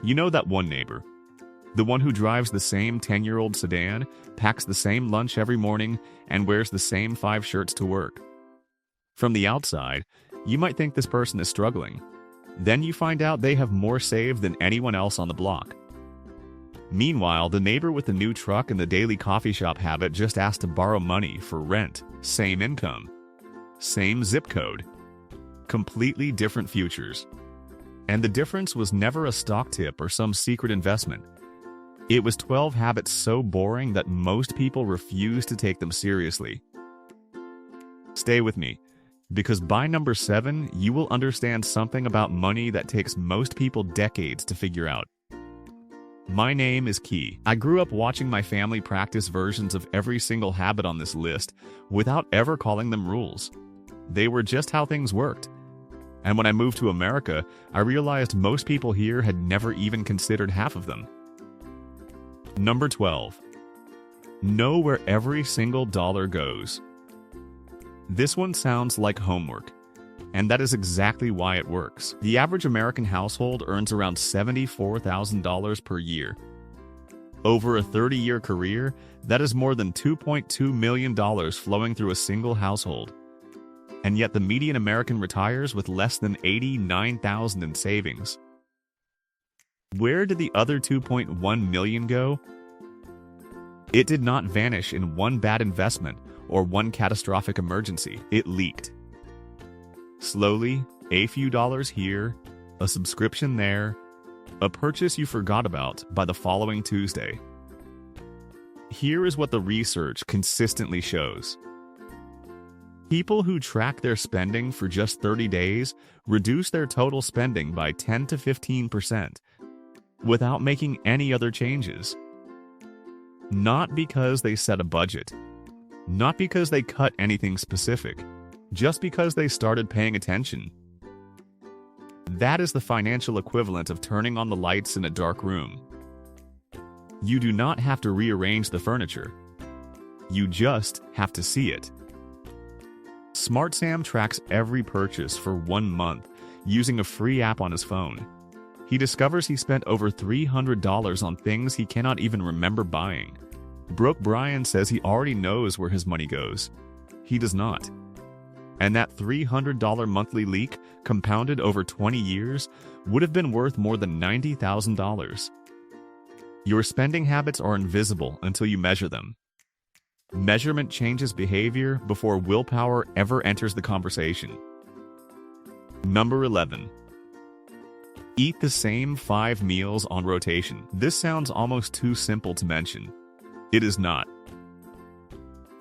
You know that one neighbor, the one who drives the same 10-year-old sedan, packs the same lunch every morning, and wears the same 5 shirts to work. From the outside, you might think this person is struggling. Then you find out they have more saved than anyone else on the block. Meanwhile, the neighbor with the new truck and the daily coffee shop habit just asked to borrow money for rent. Same income, same zip code, completely different futures. And the difference was never a stock tip or some secret investment. It was 12 habits so boring that most people refuse to take them seriously. Stay with me, because by number 7, you will understand something about money that takes most people decades to figure out. My name is Key. I grew up watching my family practice versions of every single habit on this list without ever calling them rules. They were just how things worked. And when I moved to America, I realized most people here had never even considered half of them. Number 12. Know where every single dollar goes. This one sounds like homework, and that is exactly why it works. The average American household earns around $74,000 per year. Over a 30-year career, that is more than $2.2 million flowing through a single household. And yet the median American retires with less than $89,000 in savings. Where did the other $2.1 million go? It did not vanish in one bad investment or one catastrophic emergency. It leaked. Slowly, a few dollars here, a subscription there, a purchase you forgot about by the following Tuesday. Here is what the research consistently shows. People who track their spending for just 30 days reduce their total spending by 10 to 15% without making any other changes. Not because they set a budget, not because they cut anything specific, just because they started paying attention. That is the financial equivalent of turning on the lights in a dark room. You do not have to rearrange the furniture. You just have to see it. Smart Sam tracks every purchase for 1 month using a free app on his phone. He discovers he spent over $300 on things he cannot even remember buying. Broke Brian says he already knows where his money goes. He does not. And that $300 monthly leak, compounded over 20 years, would have been worth more than $90,000. Your spending habits are invisible until you measure them. Measurement changes behavior before willpower ever enters the conversation. Number 11. Eat the same 5 meals on rotation. This sounds almost too simple to mention. It is not.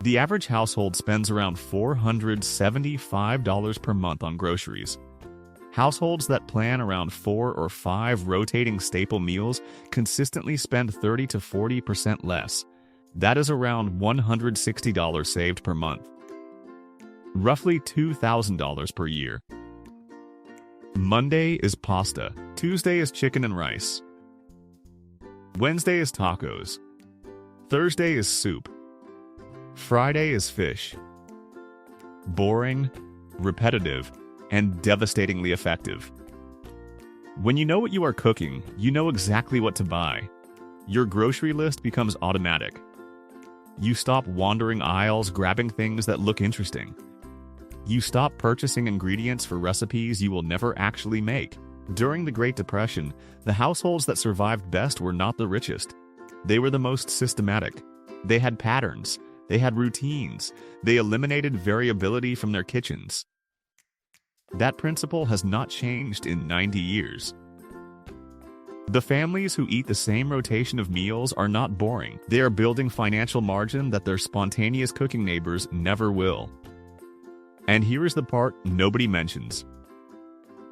The average household spends around $475 per month on groceries. Households that plan around 4 or 5 rotating staple meals consistently spend 30 to 40% less. That is around $160 saved per month. Roughly $2,000 per year. Monday is pasta. Tuesday is chicken and rice. Wednesday is tacos. Thursday is soup. Friday is fish. Boring, repetitive, and devastatingly effective. When you know what you are cooking, you know exactly what to buy. Your grocery list becomes automatic. You stop wandering aisles grabbing things that look interesting. You stop purchasing ingredients for recipes you will never actually make. During the Great Depression, the households that survived best were not the richest. They were the most systematic. They had patterns. They had routines. They eliminated variability from their kitchens. That principle has not changed in 90 years. The families who eat the same rotation of meals are not boring. They are building financial margin that their spontaneous cooking neighbors never will. And here is the part nobody mentions.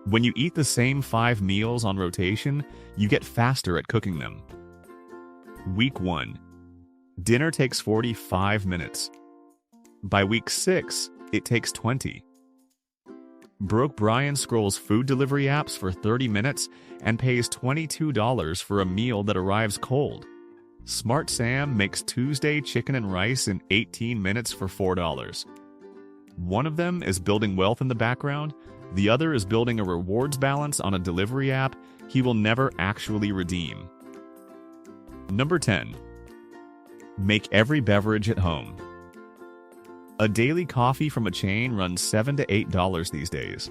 When you eat the same 5 meals on rotation, you get faster at cooking them. Week 1. Dinner takes 45 minutes. By week 6, it takes 20. Broke Brian scrolls food delivery apps for 30 minutes and pays $22 for a meal that arrives cold. Smart Sam makes Tuesday chicken and rice in 18 minutes for $4. One of them is building wealth in the background, the other is building a rewards balance on a delivery app, he will never actually redeem. Number 10. Make every beverage at home. A daily coffee from a chain runs $7 to $8 these days.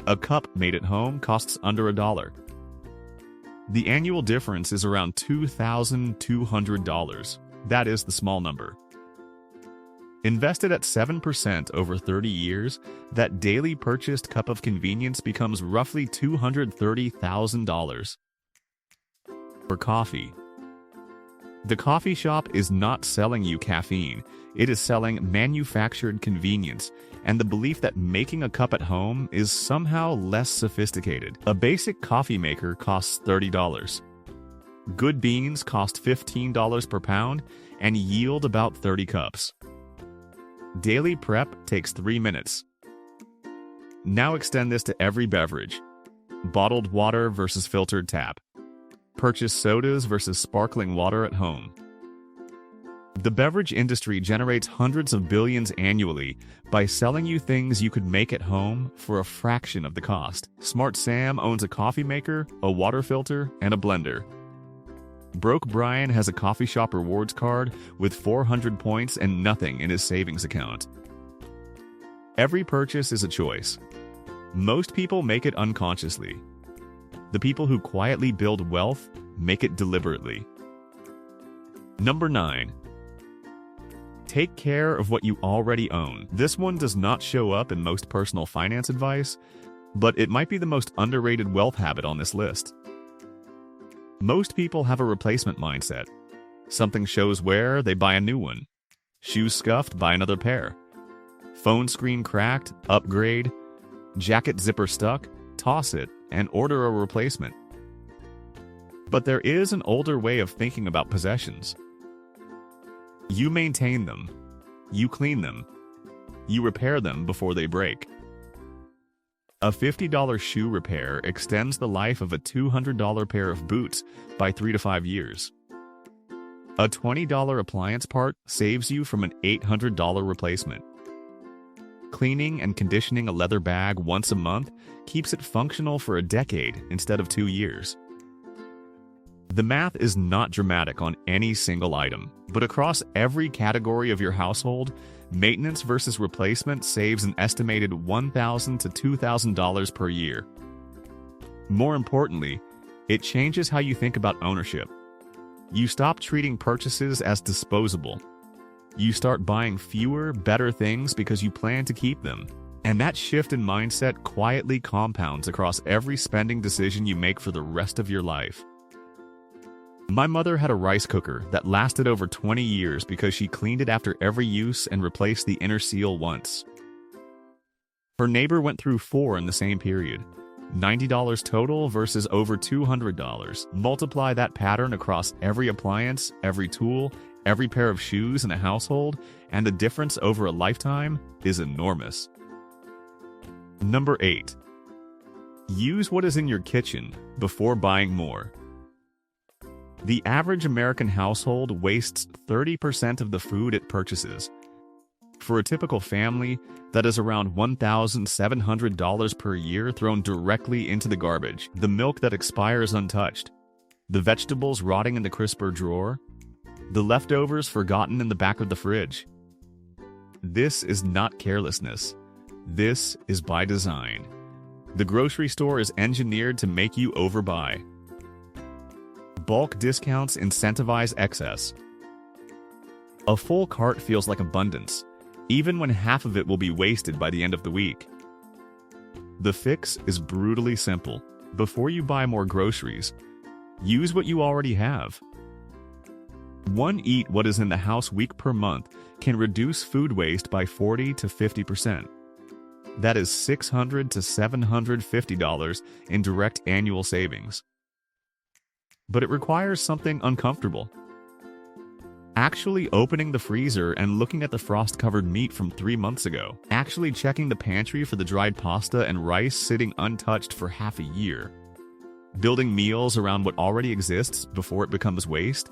A cup made at home costs under $1. The annual difference is around $2,200. That is the small number. Invested at 7% over 30 years, that daily purchased cup of convenience becomes roughly $230,000. For coffee. The coffee shop is not selling you caffeine. It is selling manufactured convenience and the belief that making a cup at home is somehow less sophisticated. A basic coffee maker costs $30. Good beans cost $15 per pound and yield about 30 cups. Daily prep takes 3 minutes. Now extend this to every beverage. Bottled water versus filtered tap. Purchase sodas versus sparkling water at home. The beverage industry generates hundreds of billions annually by selling you things you could make at home for a fraction of the cost. Smart Sam owns a coffee maker, a water filter, and a blender. Broke Brian has a coffee shop rewards card with 400 points and nothing in his savings account. Every purchase is a choice. Most people make it unconsciously. The people who quietly build wealth make it deliberately. Number 9. Take care of what you already own. This one does not show up in most personal finance advice, but it might be the most underrated wealth habit on this list. Most people have a replacement mindset. Something shows wear, they buy a new one. Shoes scuffed, buy another pair. Phone screen cracked, upgrade. Jacket zipper stuck, toss it, and order a replacement. But there is an older way of thinking about possessions. You maintain them. You clean them. You repair them before they break. A $50 shoe repair extends the life of a $200 pair of boots by 3 to 5 years. A $20 appliance part saves you from an $800 replacement. Cleaning and conditioning a leather bag once a month keeps it functional for a decade instead of 2 years. The math is not dramatic on any single item, but across every category of your household, maintenance versus replacement saves an estimated $1,000 to $2,000 per year. More importantly, it changes how you think about ownership. You stop treating purchases as disposable. You start buying fewer, better things because you plan to keep them. And that shift in mindset quietly compounds across every spending decision you make for the rest of your life. My mother had a rice cooker that lasted over 20 years because she cleaned it after every use and replaced the inner seal once. Her neighbor went through 4 in the same period. $90 total versus over $200. Multiply that pattern across every appliance, every tool, every pair of shoes in a household, and the difference over a lifetime is enormous. Number 8. Use what is in your kitchen before buying more. The average American household wastes 30% of the food it purchases. For a typical family, that is around $1,700 per year thrown directly into the garbage. The milk that expires untouched, the vegetables rotting in the crisper drawer, the leftovers forgotten in the back of the fridge. This is not carelessness. This is by design. The grocery store is engineered to make you overbuy. Bulk discounts incentivize excess. A full cart feels like abundance, even when half of it will be wasted by the end of the week. The fix is brutally simple. Before you buy more groceries, use what you already have. One eat what is in the house week per month can reduce food waste by 40 to 50%. That is $600 to $750 in direct annual savings. But it requires something uncomfortable. Actually opening the freezer and looking at the frost-covered meat from 3 months ago. Actually checking the pantry for the dried pasta and rice sitting untouched for half a year. Building meals around what already exists before it becomes waste.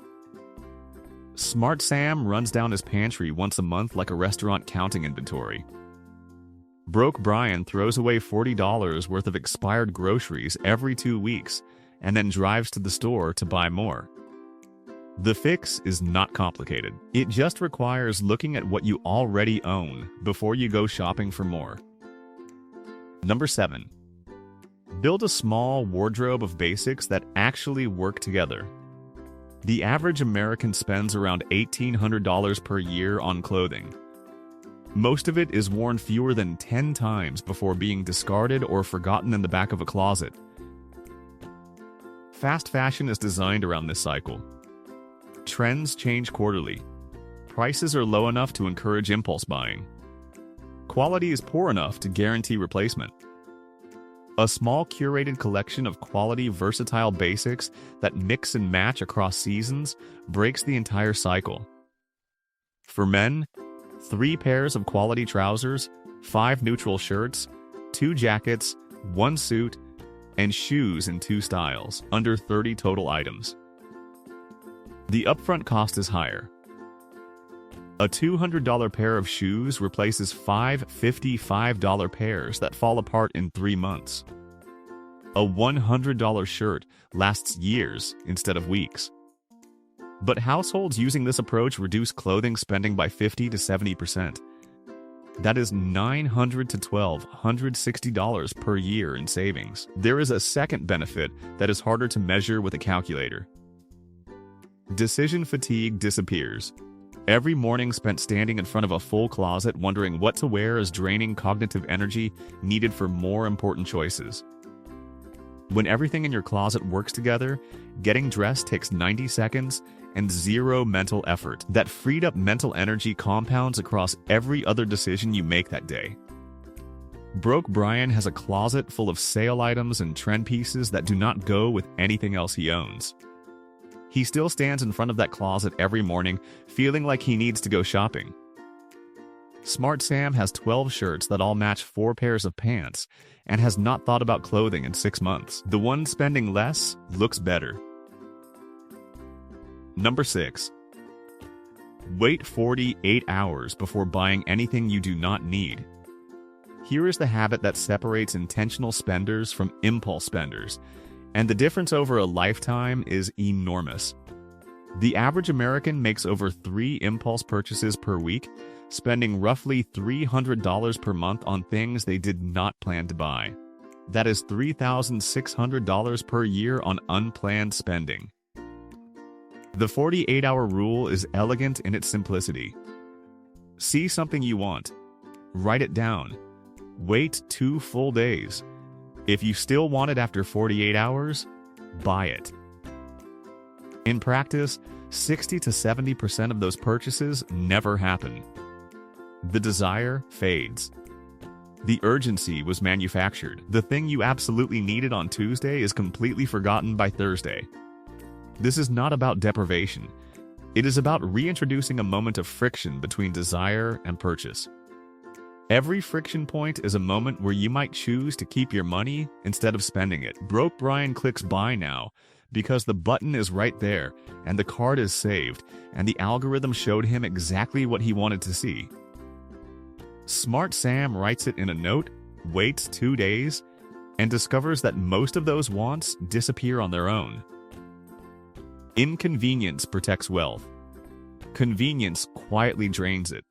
Smart Sam runs down his pantry once a month like a restaurant counting inventory. Broke Brian throws away $40 worth of expired groceries every 2 weeks and then drives to the store to buy more. The fix is not complicated. It just requires looking at what you already own before you go shopping for more. Number 7. Build a small wardrobe of basics that actually work together. The average American spends around $1,800 per year on clothing. Most of it is worn fewer than 10 times before being discarded or forgotten in the back of a closet. Fast fashion is designed around this cycle. Trends change quarterly. Prices are low enough to encourage impulse buying. Quality is poor enough to guarantee replacement. A small curated collection of quality, versatile basics that mix and match across seasons breaks the entire cycle. For men, 3 pairs of quality trousers, 5 neutral shirts, 2 jackets, 1 suit, and shoes in 2 styles, under 30 total items. The upfront cost is higher. A $200 pair of shoes replaces 5 $55 pairs that fall apart in 3 months. A $100 shirt lasts years instead of weeks. But households using this approach reduce clothing spending by 50 to 70%. That is $900 to $1,260 per year in savings. There is a second benefit that is harder to measure with a calculator. Decision fatigue disappears. Every morning spent standing in front of a full closet wondering what to wear is draining cognitive energy needed for more important choices. When everything in your closet works together, getting dressed takes 90 seconds and 0 mental effort. That freed up mental energy compounds across every other decision you make that day. Broke Brian has a closet full of sale items and trend pieces that do not go with anything else he owns. He still stands in front of that closet every morning, feeling like he needs to go shopping. Smart Sam has 12 shirts that all match 4 pairs of pants and has not thought about clothing in 6 months. The one spending less looks better. Number 6. Wait 48 hours before buying anything you do not need. Here is the habit that separates intentional spenders from impulse spenders, and the difference over a lifetime is enormous. The average American makes over 3 impulse purchases per week, spending roughly $300 per month on things they did not plan to buy. That is $3,600 per year on unplanned spending. The 48-hour rule is elegant in its simplicity. See something you want. Write it down. Wait 2 full days. If you still want it after 48 hours, buy it. In practice, 60 to 70% of those purchases never happen. The desire fades. The urgency was manufactured. The thing you absolutely needed on Tuesday is completely forgotten by Thursday. This is not about deprivation. It is about reintroducing a moment of friction between desire and purchase. Every friction point is a moment where you might choose to keep your money instead of spending it. Broke Brian clicks buy now because the button is right there and the card is saved and the algorithm showed him exactly what he wanted to see. Smart Sam writes it in a note, waits 2 days, and discovers that most of those wants disappear on their own. Inconvenience protects wealth. Convenience quietly drains it.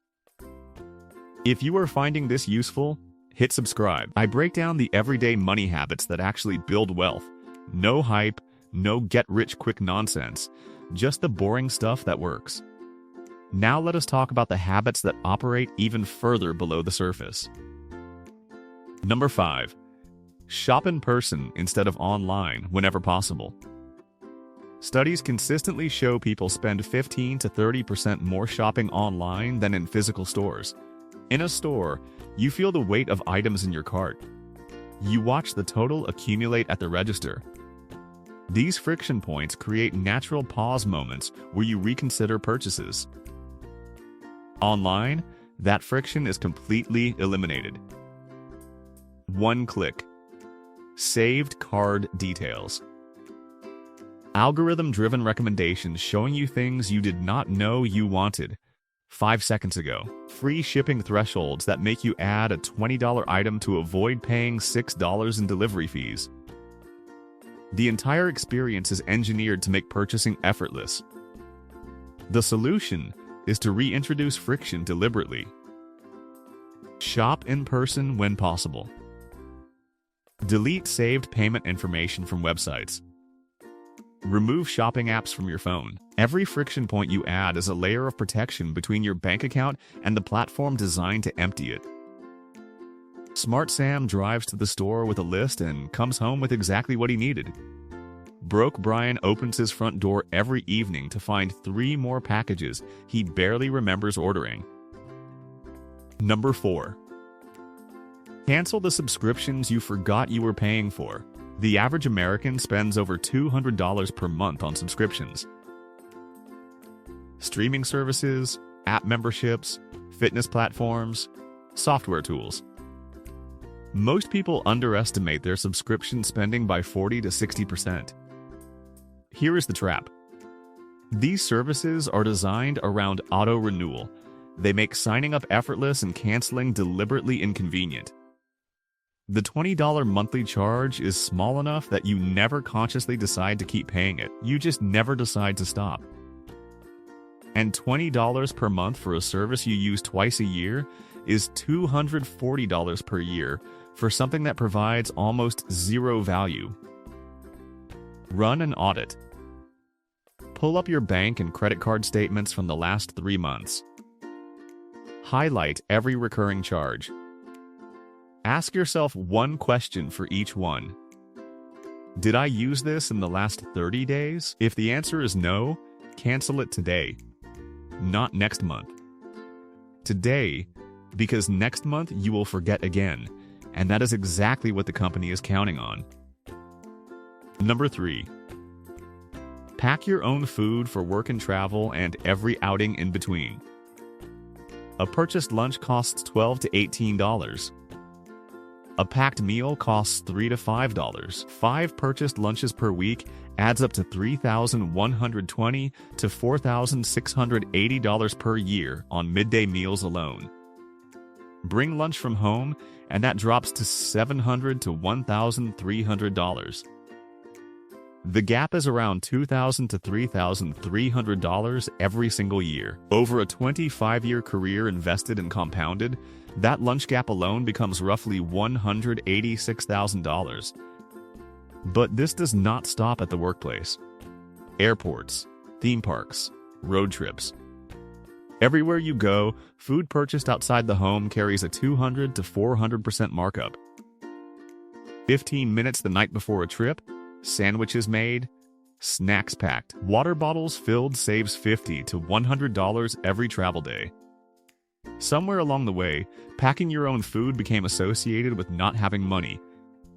If you are finding this useful, hit subscribe. I break down the everyday money habits that actually build wealth. No hype, no get-rich-quick nonsense, just the boring stuff that works. Now let us talk about the habits that operate even further below the surface. Number 5. Shop in person instead of online whenever possible. Studies consistently show people spend 15 to 30% more shopping online than in physical stores. In a store, you feel the weight of items in your cart. You watch the total accumulate at the register. These friction points create natural pause moments where you reconsider purchases. Online, that friction is completely eliminated. 1 click. Saved card details. Algorithm-driven recommendations showing you things you did not know you wanted. 5 seconds ago. Free shipping thresholds that make you add a $20 item to avoid paying $6 in delivery fees. The entire experience is engineered to make purchasing effortless. The solution is to reintroduce friction deliberately. Shop in person when possible. Delete saved payment information from websites. Remove shopping apps from your phone. Every friction point you add is a layer of protection between your bank account and the platform designed to empty it. Smart Sam drives to the store with a list and comes home with exactly what he needed. Broke Brian opens his front door every evening to find 3 more packages he barely remembers ordering. Number 4. Cancel the subscriptions you forgot you were paying for. The average American spends over $200 per month on subscriptions. Streaming services, app memberships, fitness platforms, software tools. Most people underestimate their subscription spending by 40 to 60%. Here is the trap. These services are designed around auto-renewal. They make signing up effortless and canceling deliberately inconvenient. The $20 monthly charge is small enough that you never consciously decide to keep paying it. You just never decide to stop. And $20 per month for a service you use twice a year is $240 per year for something that provides almost zero value. Run an audit. Pull up your bank and credit card statements from the last 3 months. Highlight every recurring charge. Ask yourself one question for each one. Did I use this in the last 30 days? If the answer is no, cancel it today, not next month. Today, because next month you will forget again, and that is exactly what the company is counting on. Number 3. Pack your own food for work and travel and every outing in between. A purchased lunch costs $12 to $18. A packed meal costs $3 to $5. 5 purchased lunches per week adds up to $3,120 to $4,680 per year on midday meals alone. Bring lunch from home, and that drops to $700 to $1,300. The gap is around $2,000 to $3,300 every single year. Over a 25-year career invested and compounded, that lunch gap alone becomes roughly $186,000. But this does not stop at the workplace. Airports, theme parks, road trips. Everywhere you go, food purchased outside the home carries a 200 to 400% markup. 15 minutes the night before a trip, sandwiches made, snacks packed, water bottles filled saves $50 to $100 every travel day. Somewhere along the way, packing your own food became associated with not having money.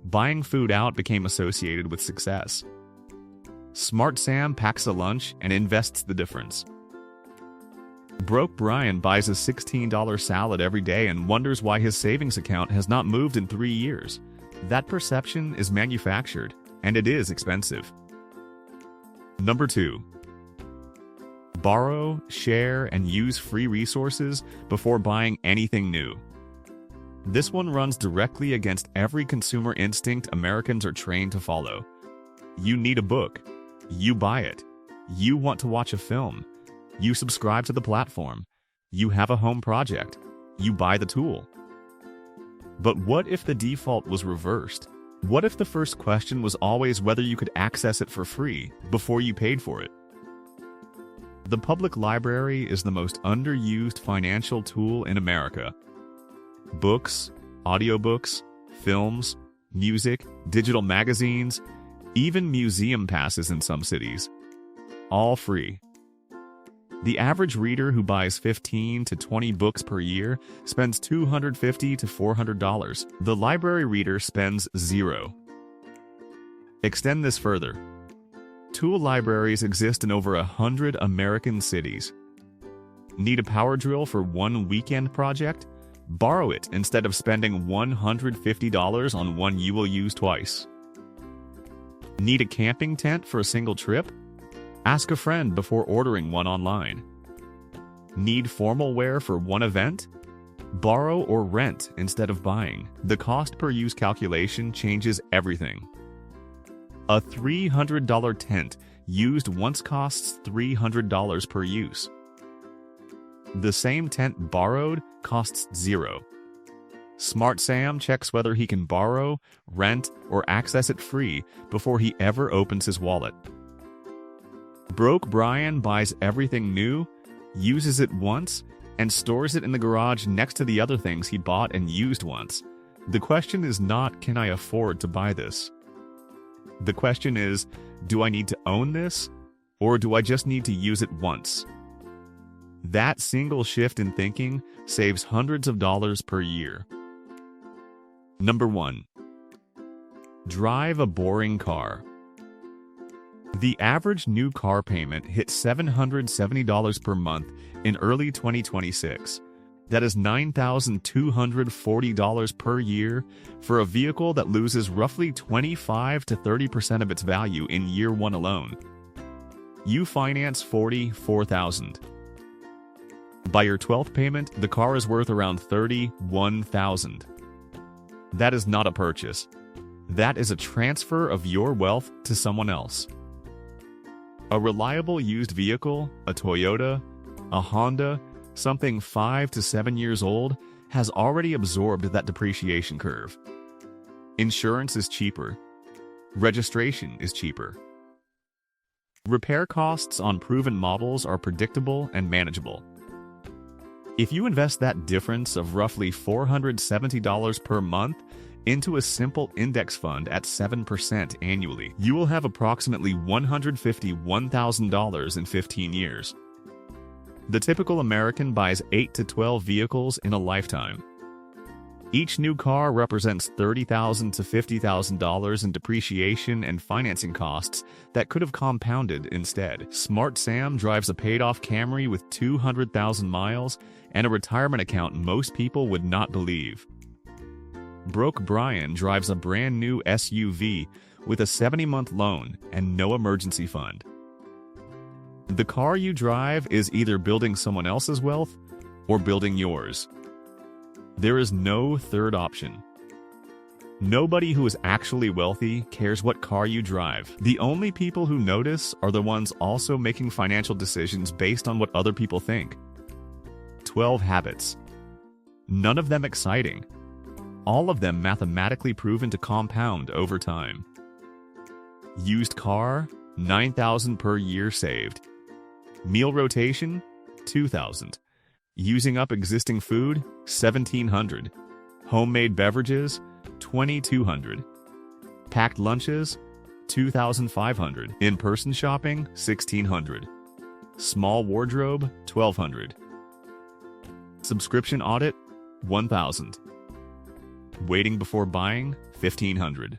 Buying food out became associated with success. Smart Sam packs a lunch and invests the difference. Broke Brian buys a $16 salad every day and wonders why his savings account has not moved in 3 years. That perception is manufactured, and it is expensive. Number 2. Borrow, share, and use free resources before buying anything new. This one runs directly against every consumer instinct Americans are trained to follow. You need a book. You buy it. You want to watch a film. You subscribe to the platform. You have a home project. You buy the tool. But what if the default was reversed? What if the first question was always whether you could access it for free before you paid for it? The public library is the most underused financial tool in America. Books, audiobooks, films, music, digital magazines, even museum passes in some cities. All free. The average reader who buys 15 to 20 books per year spends $250 to $400. The library reader spends $0. Extend this further. Tool libraries exist in over 100 American cities. Need a power drill for one weekend project? Borrow it instead of spending $150 on one you will use twice. Need a camping tent for a single trip? Ask a friend before ordering one online. Need formal wear for one event? Borrow or rent instead of buying. The cost per use calculation changes everything. A $300 tent used once costs $300 per use. The same tent borrowed costs $0. Smart Sam checks whether he can borrow, rent, or access it free before he ever opens his wallet. Broke Brian buys everything new, uses it once, and stores it in the garage next to the other things he bought and used once. The question is not, can I afford to buy this? The question is, do I need to own this, or do I just need to use it once? That single shift in thinking saves hundreds of dollars per year. Number 1. Drive a boring car. The average new car payment hit $770 per month in early 2026. That is $9,240 per year for a vehicle that loses roughly 25 to 30% of its value in year 1 alone. You finance $44,000. By your 12th payment, the car is worth around $31,000. That is not a purchase. That is a transfer of your wealth to someone else. A reliable used vehicle, a Toyota, a Honda, something 5 to 7 years old, has already absorbed that depreciation curve. Insurance is cheaper. Registration is cheaper. Repair costs on proven models are predictable and manageable. If you invest that difference of roughly $470 per month into a simple index fund at 7% annually, you will have approximately $151,000 in 15 years. The typical American buys 8 to 12 vehicles in a lifetime. Each new car represents $30,000 to $50,000 in depreciation and financing costs that could have compounded instead. Smart Sam drives a paid-off Camry with 200,000 miles and a retirement account most people would not believe. Broke Brian drives a brand new SUV with a 70-month loan and no emergency fund. The car you drive is either building someone else's wealth or building yours. There is no third option. Nobody who is actually wealthy cares what car you drive. The only people who notice are the ones also making financial decisions based on what other people think. 12 habits. None of them exciting. All of them mathematically proven to compound over time. Used car, $9,000 per year saved. Meal rotation, $2,000. Using up existing food, $1,700. Homemade beverages, $2,200. Packed lunches, $2,500. In-person shopping, $1,600. Small wardrobe, $1,200. Subscription audit, $1,000. Waiting before buying, $1,500.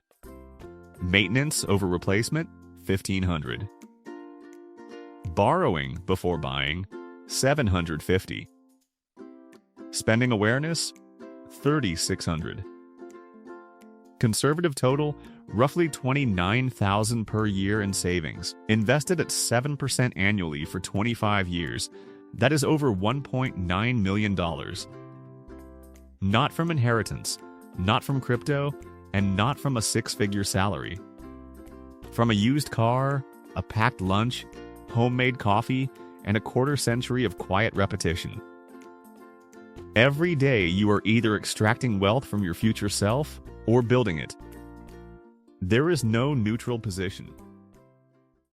Maintenance over replacement, $1,500. Borrowing before buying, $750. Spending awareness, $3,600. Conservative total, roughly $29,000 per year in savings. Invested at 7% annually for 25 years, that is over $1.9 million. Not from inheritance, not from crypto, and not from a 6-figure salary. From a used car, a packed lunch, homemade coffee, and a quarter-century of quiet repetition. Every day you are either extracting wealth from your future self or building it. There is no neutral position.